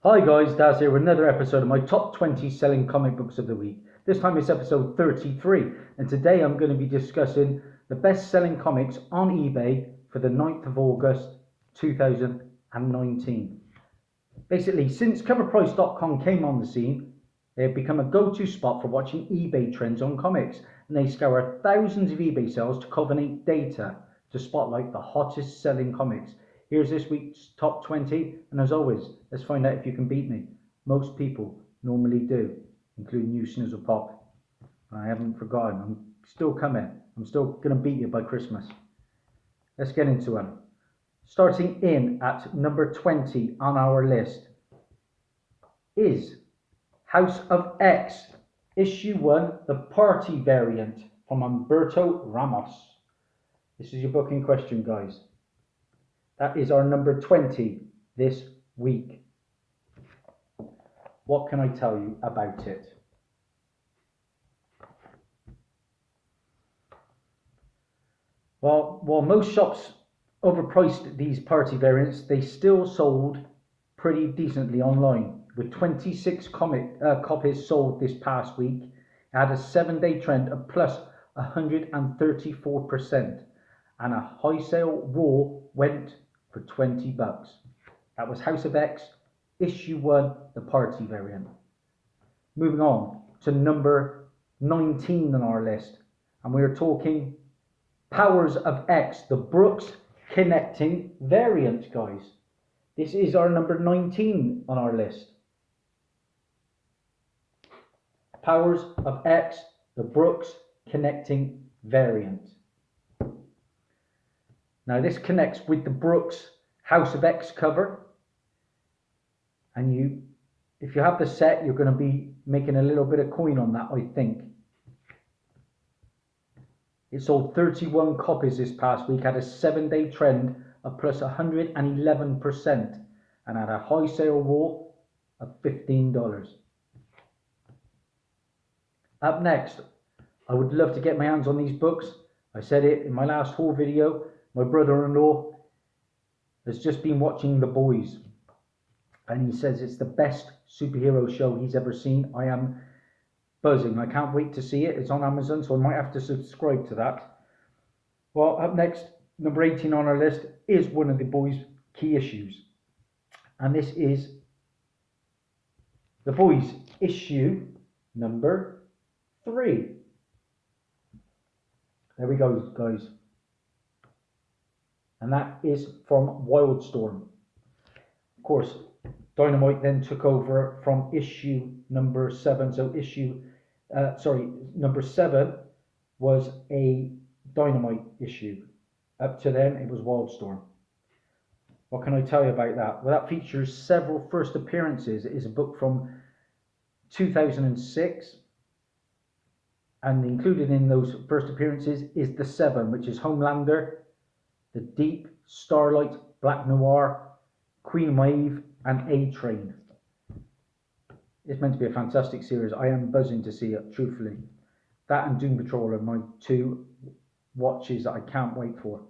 Hi guys, Dazzie here with another episode of my top 20 selling comic books of the week. This time it's episode 33, and today I'm going to be discussing the best selling comics on eBay for the 9th of August 2019. Basically, since coverprice.com came on the scene, they have become a go-to spot for watching eBay trends on comics, and they scour thousands of eBay sales to culminate data to spotlight the hottest selling comics. Here's this week's top 20, and as always, let's find out if you can beat me. Most people normally do, including you, Snizzle Pop. I haven't forgotten, I'm still coming. I'm still going to beat you by Christmas. Let's get into them. Starting in at number 20 on our list is House of X, Issue 1, the Party Variant from Humberto Ramos. This is your book in question, guys. That is our number 20 this week. What can I tell you about it? Well, while most shops overpriced these party variants, they still sold pretty decently online. With 26 copies sold this past week, it had a 7-day trend of plus 134%, and a high sale raw went for $20. That was House of X, Issue 1, the Party Variant. Moving on to number 19 on our list, and we are talking Powers of X, the Brooks Connecting Variant, guys. This is our number 19 on our list. Powers of X, the Brooks Connecting Variant. Now this connects with the Brooks House of X cover, and if you have the set, you're going to be making a little bit of coin on that, I think. It sold 31 copies this past week, had a 7-day trend of plus 111%, and had a high sale raw of $15. Up next, I would love to get my hands on these books. I said it in my last haul video. My brother-in-law has just been watching The Boys, and he says it's the best superhero show he's ever seen. I am buzzing. I can't wait to see it. It's on Amazon, so I might have to subscribe to that. Well, up next, number 18 on our list is one of The Boys' key issues, and this is The Boys issue number 3. There we go, guys. And that is from Wildstorm. Of course, Dynamite then took over from issue number 7. So number 7 was a Dynamite issue. Up to then, it was Wildstorm. What can I tell you about that? Well, that features several first appearances. It is a book from 2006. And included in those first appearances is the 7, which is Homelander, The Deep, Starlight, Black Noir, Queen Maeve, and A-Train. It's meant to be a fantastic series. I am buzzing to see it, truthfully. That and Doom Patrol are my 2 watches that I can't wait for.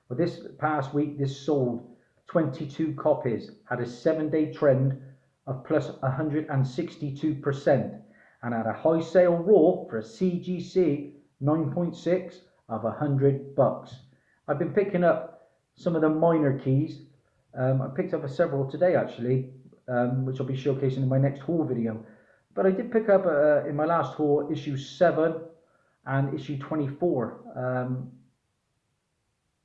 Well, this past week, this sold 22 copies, had a 7-day trend of plus 162%, and had a high sale raw for a CGC 9.6 of $100. I've been picking up some of the minor keys. I picked up several today actually, which I'll be showcasing in my next haul video. But I did pick up in my last haul issue 7 and issue 24.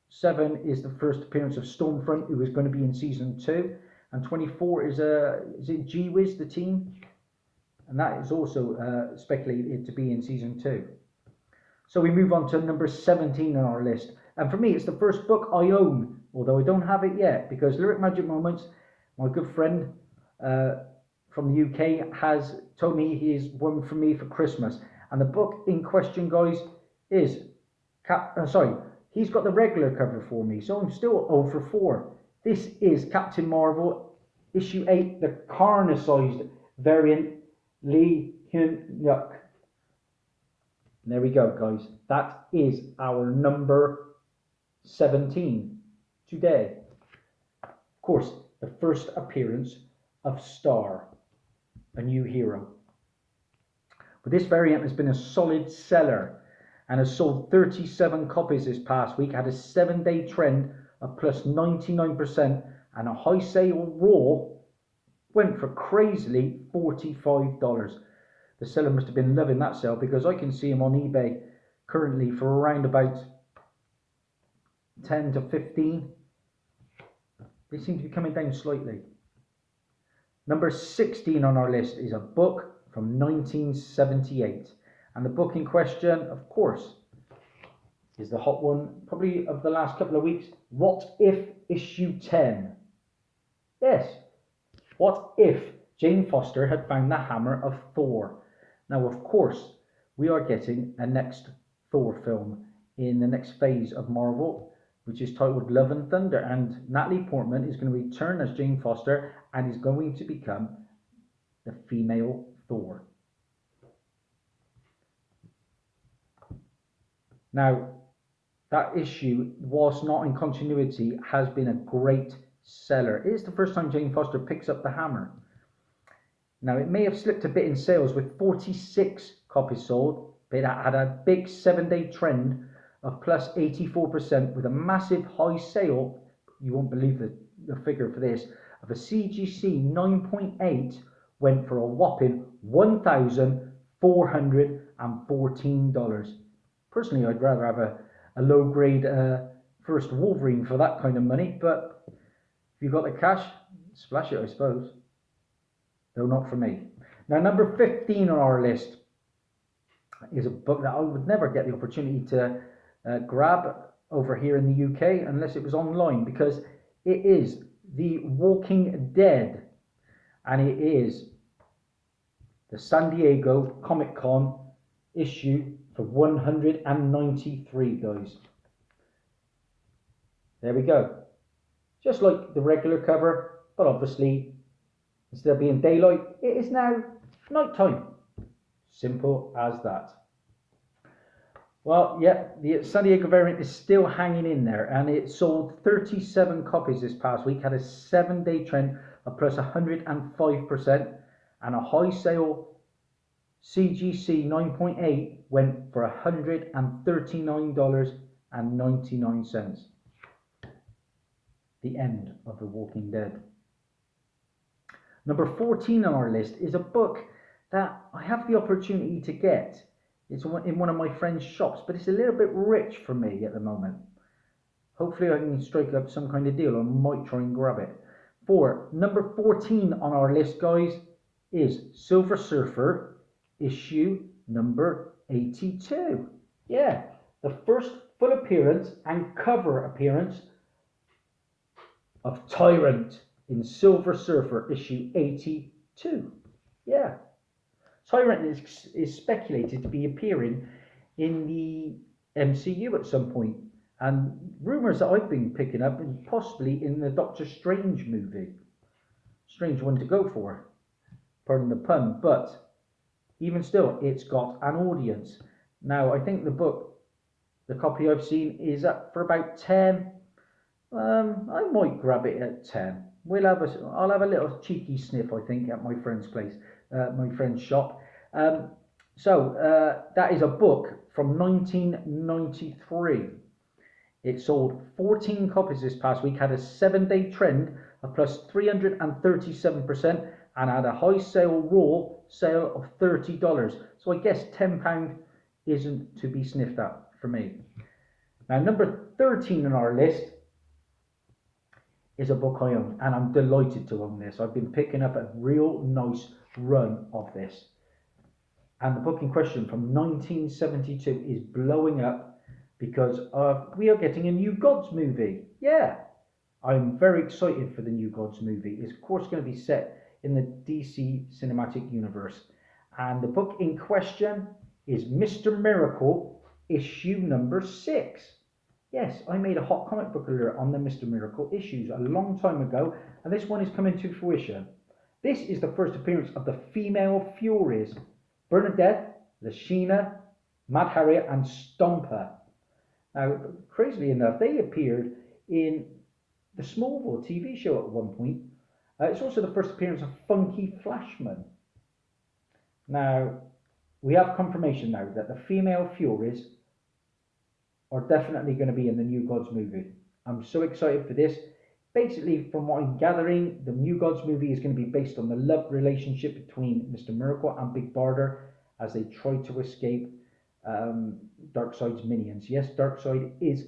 7 is the first appearance of Stormfront, who is going to be in season 2, and 24 is it G-Wiz, the team, and that is also speculated to be in season 2. So we move on to number 17 on our list. And for me, it's the first book I own, although I don't have it yet, because Lyric Magic Moments, my good friend from the UK, has told me he is one for me for Christmas. And the book in question, guys, is... he's got the regular cover for me, so I'm still 0 for 4. This is Captain Marvel, issue 8, the Carnicized variant, Lee Hyun-Yuk. There we go, guys. That is our number 17 today. Of course, the first appearance of Star, a new hero. But this variant has been a solid seller and has sold 37 copies this past week, had a 7-day trend of plus 99%, and a high sale raw went for crazily $45. The seller must have been loving that sale, because I can see him on eBay currently for around about 10 to 15. They seem to be coming down slightly. Number 16 on our list is a book from 1978. And the book in question, of course, is the hot one, probably of the last couple of weeks. What If Issue 10? Yes. What if Jane Foster had found the hammer of Thor? Now, of course, we are getting a next Thor film in the next phase of Marvel, which is titled Love and Thunder. And Natalie Portman is going to return as Jane Foster and is going to become the female Thor. Now, that issue, whilst not in continuity, has been a great seller. It is the first time Jane Foster picks up the hammer. Now, it may have slipped a bit in sales with 46 copies sold, but it had a big 7-day trend of plus 84% with a massive high sale. You won't believe the figure for this, of a CGC 9.8 went for a whopping $1,414. Personally, I'd rather have a low grade first Wolverine for that kind of money, but if you've got the cash, splash it, I suppose. Though not for me. Now, number 15 on our list is a book that I would never get the opportunity to grab over here in the UK unless it was online, because it is The Walking Dead, and it is the San Diego Comic Con issue for 193, guys. There we go. Just like the regular cover, but obviously instead of being daylight, it is now nighttime. Simple as that. Well, yeah, the San Diego variant is still hanging in there, and it sold 37 copies this past week, had a 7-day trend of plus 105%, and a high sale CGC 9.8 went for $139.99. The end of The Walking Dead. Number 14 on our list is a book that I have the opportunity to get. It's in one of my friend's shops, but it's a little bit rich for me at the moment. Hopefully I can strike up some kind of deal. I might try and grab it. For number 14 on our list, guys, is Silver Surfer issue number 82. Yeah, the first full appearance and cover appearance of Tyrant in Silver Surfer issue 82. Yeah. Tyrant is speculated to be appearing in the MCU at some point. And rumours that I've been picking up, and possibly in the Doctor Strange movie. Strange one to go for. Pardon the pun. But even still, it's got an audience. Now, I think the book, the copy I've seen, is up for about 10. I might grab it at 10. I'll have a little cheeky sniff, I think, at my friend's place, my friend's shop. That is a book from 1993. It sold 14 copies this past week, had a 7-day trend of plus 337%, and had a high raw sale of $30. So I guess £10 isn't to be sniffed at for me. Now, number 13 on our list is a book I own, and I'm delighted to own this. I've been picking up a real nice run of this. And the book in question from 1972 is blowing up because we are getting a New Gods movie. Yeah, I'm very excited for the New Gods movie. It's of course going to be set in the DC Cinematic Universe. And the book in question is Mr. Miracle, issue number 6. Yes, I made a hot comic book alert on the Mr. Miracle issues a long time ago, and this one is coming to fruition. This is the first appearance of the female Furies, Bernadette, Lashina, Mad Harriet, and Stomper. Now, crazily enough, they appeared in the Smallville TV show at one point, It's also the first appearance of Funky Flashman. Now, we have confirmation now that the female Furies are definitely going to be in the New Gods movie. I'm so excited for this. Basically, from what I'm gathering, the New Gods movie is going to be based on the love relationship between Mr. Miracle and Big Barda as they try to escape Darkseid's minions. Yes, Darkseid is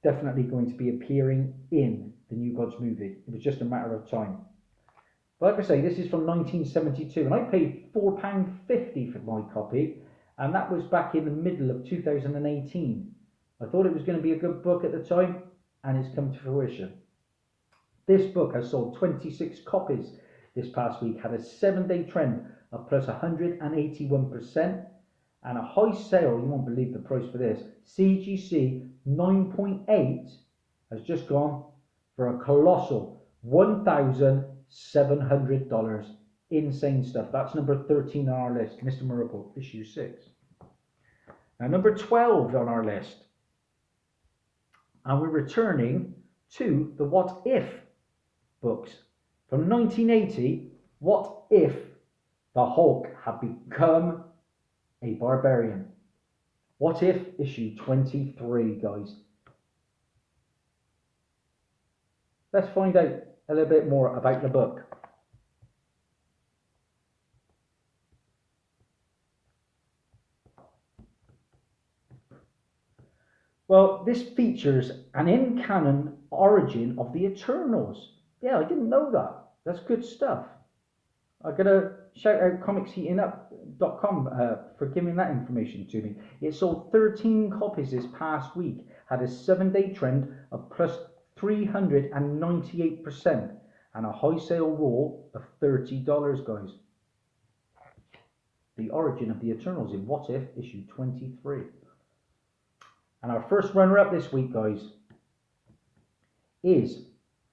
definitely going to be appearing in the New Gods movie. It was just a matter of time. But like I say, this is from 1972, and I paid £4.50 for my copy, and that was back in the middle of 2018. I thought it was going to be a good book at the time, and it's come to fruition. This book has sold 26 copies this past week, had a 7-day trend of plus 181%, and a high sale, you won't believe the price for this, CGC 9.8 has just gone for a colossal $1,700. Insane stuff. That's number 13 on our list, Mr. Miracle, issue 6. Now, number 12 on our list, and we're returning to the What If books. From 1980, What If the Hulk had become a barbarian? What If issue 23, guys. Let's find out a little bit more about the book. Well, this features an in-canon origin of the Eternals. Yeah, I didn't know that. That's good stuff. I'm going to shout out comicsheatingup.com for giving that information to me. It sold 13 copies this past week, had a 7-day trend of plus 398%, and a high sale roll of $30, guys. The origin of the Eternals in What If issue 23. And our first runner-up this week, guys, is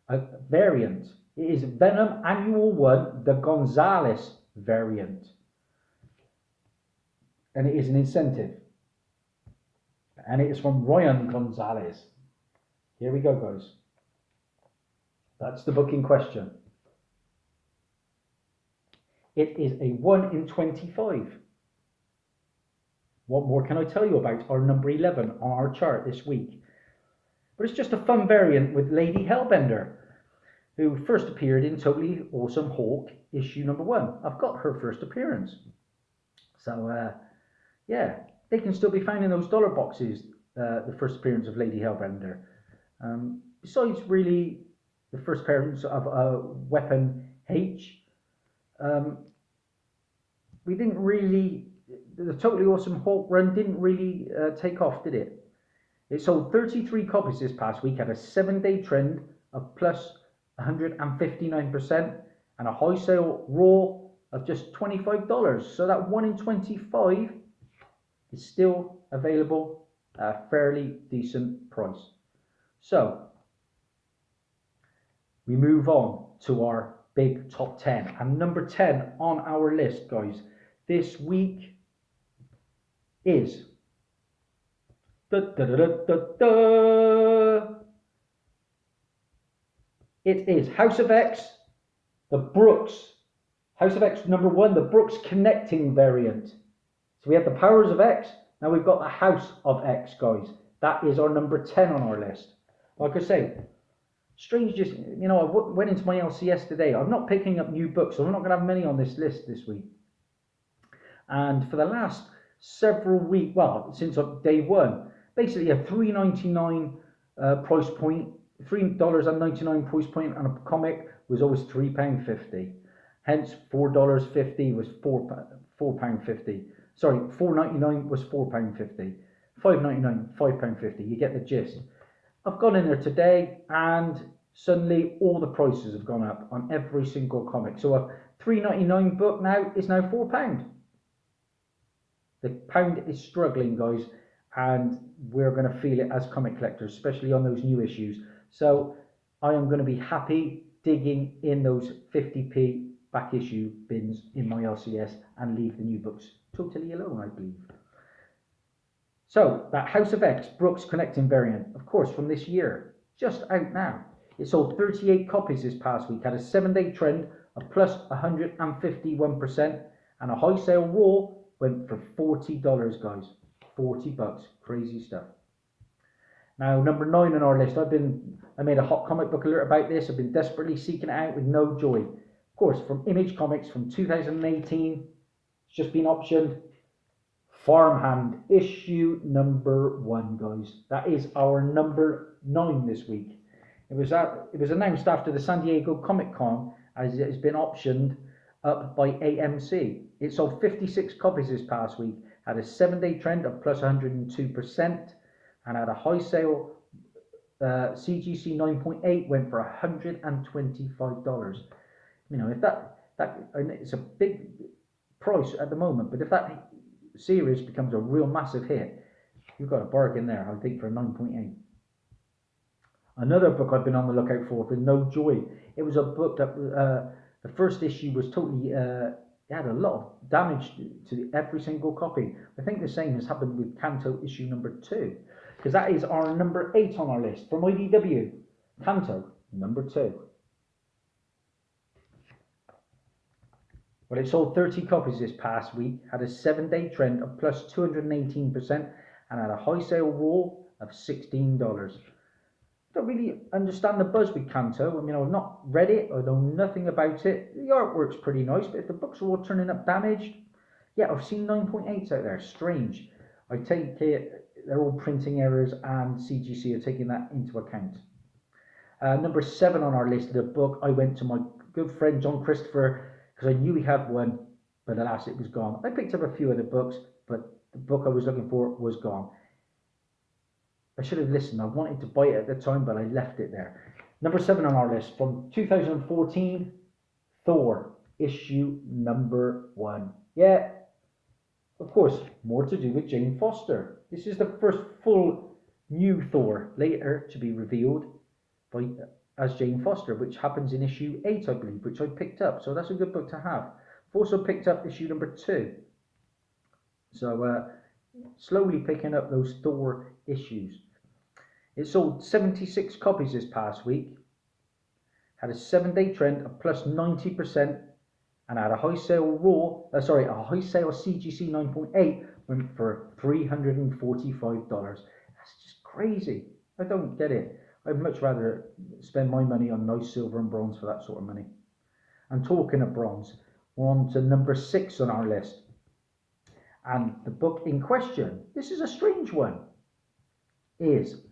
a variant. It is Venom Annual 1, the Gonzalez variant. And it is an incentive. And it is from Ryan Gonzalez. Here we go, guys. That's the book in question. It is a 1 in 25. What more can I tell you about our number 11 on our chart this week? But it's just a fun variant with Lady Hellbender, who first appeared in Totally Awesome Hulk issue number 1. I've got her first appearance. So, yeah, they can still be found in those dollar boxes, the first appearance of Lady Hellbender. Besides, really, the first appearance of Weapon H, we didn't really... The Totally Awesome Hulk run didn't really take off, did it? It sold 33 copies this past week, had a 7-day trend of plus 159%, and a high sale raw of just $25. So that 1 in 25 is still available at a fairly decent price. So we move on to our big top 10. And number 10 on our list, guys, this week is it is House of X, the Brooks. House of X number 1, the Brooks connecting variant. So we have the Powers of X. Now we've got the House of X, guys. That is our number 10 on our list. Like I say, strange, just, you know, I went into my LCS today. I'm not picking up new books, so I'm not going to have many on this list this week. And for the last several weeks, well, since day one, basically a $3.99 price point, $3.99 price point on a comic was always £3.50. Hence, $4.50 was £4.50. Sorry, $4.99 was £4.50. $5.99, £5.50. You get the gist. I've gone in there today, and suddenly all the prices have gone up on every single comic. So a $3.99 book now is now £4. The pound is struggling, guys, and we're going to feel it as comic collectors, especially on those new issues. So I am going to be happy digging in those 50p back issue bins in my LCS and leave the new books totally alone, I believe. So that House of X Brooks connecting variant, of course, from this year, just out now. It sold 38 copies this past week, had a 7-day trend of plus 151%, and a high sale raw went for $40, guys. $40, crazy stuff. Now, number 9 on our list, I made a hot comic book alert about this. I've been desperately seeking it out with no joy. Of course, from Image Comics from 2018, it's just been optioned. Farmhand issue number 1, guys. That is our number 9 this week. It was announced after the San Diego Comic Con, as it has been optioned up by AMC. It sold 56 copies this past week, had a 7-day trend of plus 102%, and had a high sale CGC 9.8 went for $125. You know, if that it's a big price at the moment, but if that series becomes a real massive hit, you've got a bargain there, I think, for a 9.8. Another book I've been on the lookout for no joy. It was a book that the first issue was totally it had a lot of damage to every single copy. I think the same has happened with Kanto issue number 2, because that is our number 8 on our list from IDW. Kanto number 2. Well, it sold 30 copies this past week, had a 7-day trend of plus 218%, and had a high sale raw of $16. I don't really understand the buzz with Kanto. I mean, I've not read it, I know nothing about it. The artwork's pretty nice, but if the books are all turning up damaged, yeah, I've seen 9.8s out there. Strange. I take it they're all printing errors, and CGC are taking that into account. Number 7 on our list of the book, I went to my good friend John Christopher, because I knew he had one, but alas, it was gone. I picked up a few of the books, but the book I was looking for was gone. I should have listened. I wanted to buy it at the time, but I left it there. Number 7 on our list from 2014, Thor, issue number 1. Yeah, of course, more to do with Jane Foster. This is the first full new Thor, later to be revealed as Jane Foster, which happens in issue 8, I believe, which I picked up. So that's a good book to have. I've also picked up issue number 2. So slowly picking up those Thor issues. It sold 76 copies this past week, had a 7-day trend of plus 90%, and had a high sale CGC 9.8 went for $345. That's just crazy. I don't get it. I'd much rather spend my money on nice silver and bronze for that sort of money. And talking of bronze, we're on to number 6 on our list. And the book in question, this is a strange one, is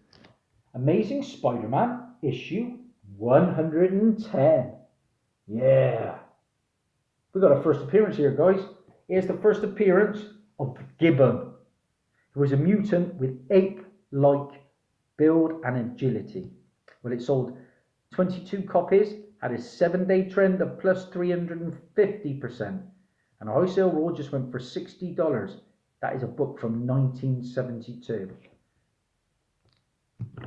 Amazing Spider-Man issue 110. Yeah. We got a first appearance here, guys. Here's the first appearance of Gibbon, who is a mutant with ape-like build and agility. Well, it sold 22 copies, had a 7-day trend of plus 350%, and a high sale raw just went for $60. That is a book from 1972.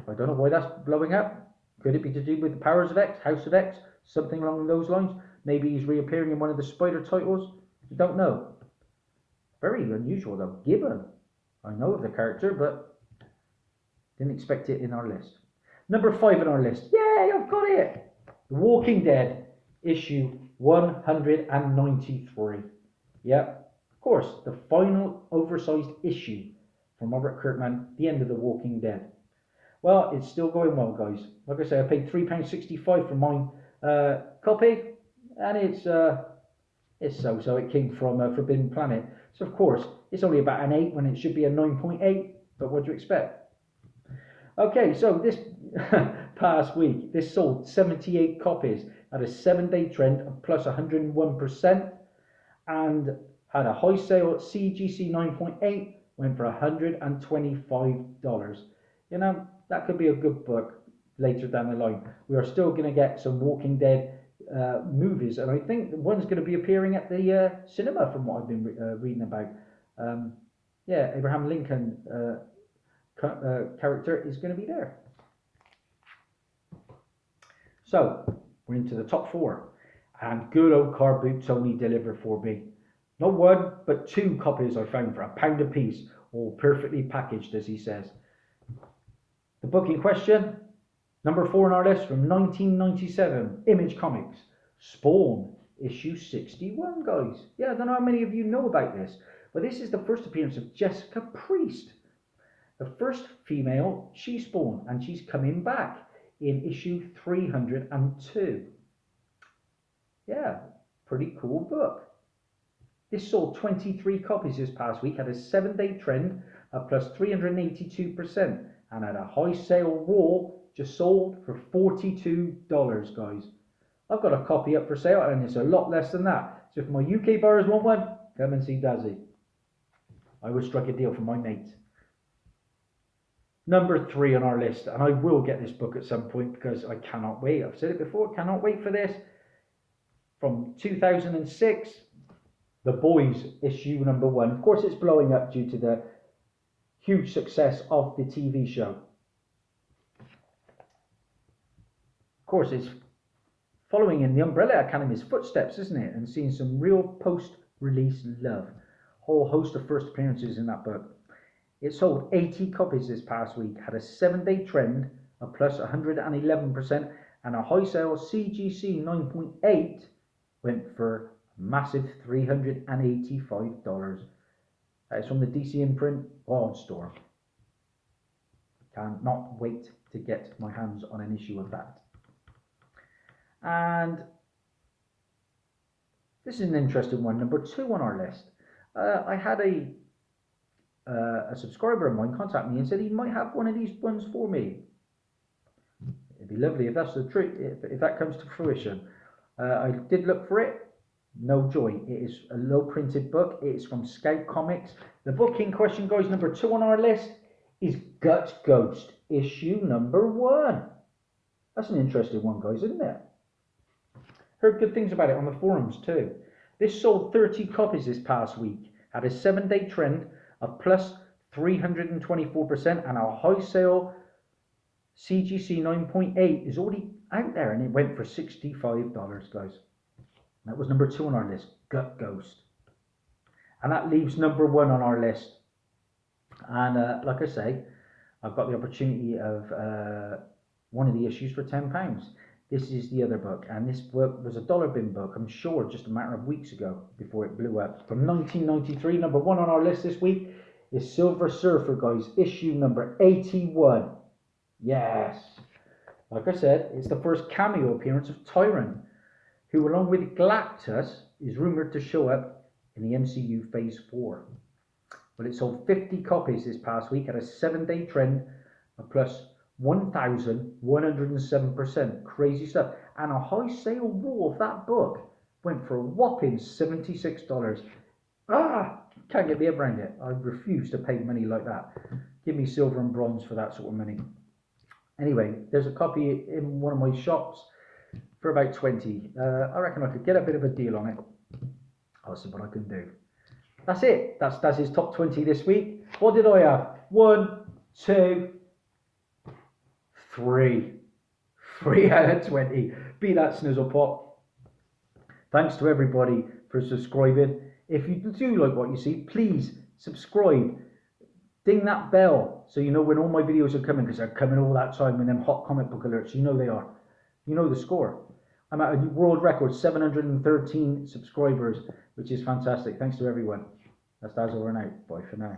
I don't know why that's blowing up. Could it be to do with the Powers of X, House of X, something along those lines? Maybe he's reappearing in one of the Spider titles. I don't know. Very unusual though. Gibbon. I know of the character, but didn't expect it in our list. Number 5 on our list. Yay, I've got it. The Walking Dead, issue 193. Yep, of course, the final oversized issue from Robert Kirkman, the end of The Walking Dead. Well, it's still going well, guys. Like I say, I paid £3.65 for my copy, and it's so. It came from Forbidden Planet. So, of course, it's only about an 8 when it should be a 9.8, but what do you expect? Okay, so this past week, this sold 78 copies at a 7-day trend of plus 101%, and had a high sale at CGC 9.8, went for $125. You know, that could be a good book later down the line. We are still going to get some Walking Dead movies, and I think one's going to be appearing at the cinema from what I've been reading about. Yeah, Abraham Lincoln character is going to be there. So we're into the top 4, and good old car boot Tony delivered for me. Not 1 but 2 copies I found for £1 a piece, all perfectly packaged, as he says. The book in question, Number 4 on our list from 1997, Image Comics, Spawn, issue 61, guys. Yeah, I don't know how many of you know about this, but this is the first appearance of Jessica Priest, the first female She-Spawn, and she's coming back in issue 302. Yeah, pretty cool book. This sold 23 copies this past week, had a 7-day trend of plus 382%, and had a high sale raw, just sold for $42, guys. I've got a copy up for sale, and it's a lot less than that. So if my UK buyers want one, come and see Dazzie. I will strike a deal for my mate. Number 3 on our list, and I will get this book at some point because I cannot wait. I've said it before, cannot wait for this. From 2006, The Boys, issue number 1. Of course, it's blowing up due to the huge success of the TV show. Of course, it's following in the Umbrella Academy's footsteps, isn't it? And seeing some real post-release love. Whole host of first appearances in that book. It sold 80 copies this past week, had a 7-day trend of plus 111%, and a high sale CGC 9.8 went for a massive $385. That is from the DC imprint on store. Cannot wait to get my hands on an issue of that. And this is an interesting one, number 2 on our list. I had a subscriber of mine contact me and said he might have one of these ones for me. It'd be lovely if that's the truth, if that comes to fruition. I did look for it. No joy. It is a low printed book. It is from Scout Comics. The book in question, guys, number 2 on our list is Gut Ghost, issue number 1. That's an interesting one, guys, isn't it? Heard good things about it on the forums too. This sold 30 copies this past week. Had a 7-day trend of plus 324%, and our high sale CGC 9.8 is already out there, and it went for $65, guys. That was number 2 on our list, Gut Ghost. And that leaves number 1 on our list. And like I say, I've got the opportunity of one of the issues for £10. This is the other book, and this book was a dollar bin book, I'm sure, just a matter of weeks ago before it blew up. From 1993, number 1 on our list this week is Silver Surfer, guys, issue number 81. Yes. Like I said, it's the first cameo appearance of Tyrant, who, along with Galactus, is rumoured to show up in the MCU Phase 4. Well, it sold 50 copies this past week at a 7-day trend of plus 1,107%. Crazy stuff. And a high sale raw of that book went for a whopping $76. Can't get my head around it. I refuse to pay money like that. Give me silver and bronze for that sort of money. Anyway, there's a copy in one of my shops for about 20. I reckon I could get a bit of a deal on it. I'll see what I can do. That's it. That's Dazzie's top 20 this week. What did I have? 1, 2, 3. 3 out of 20. Be that snizzle pop. Thanks to everybody for subscribing. If you do like what you see, please subscribe. Ding that bell so you know when all my videos are coming, because they're coming all that time in them hot comic book alerts. You know they are. You know the score. I'm at a world record 713 subscribers, which is fantastic. Thanks to everyone. That's over and out. Bye for now.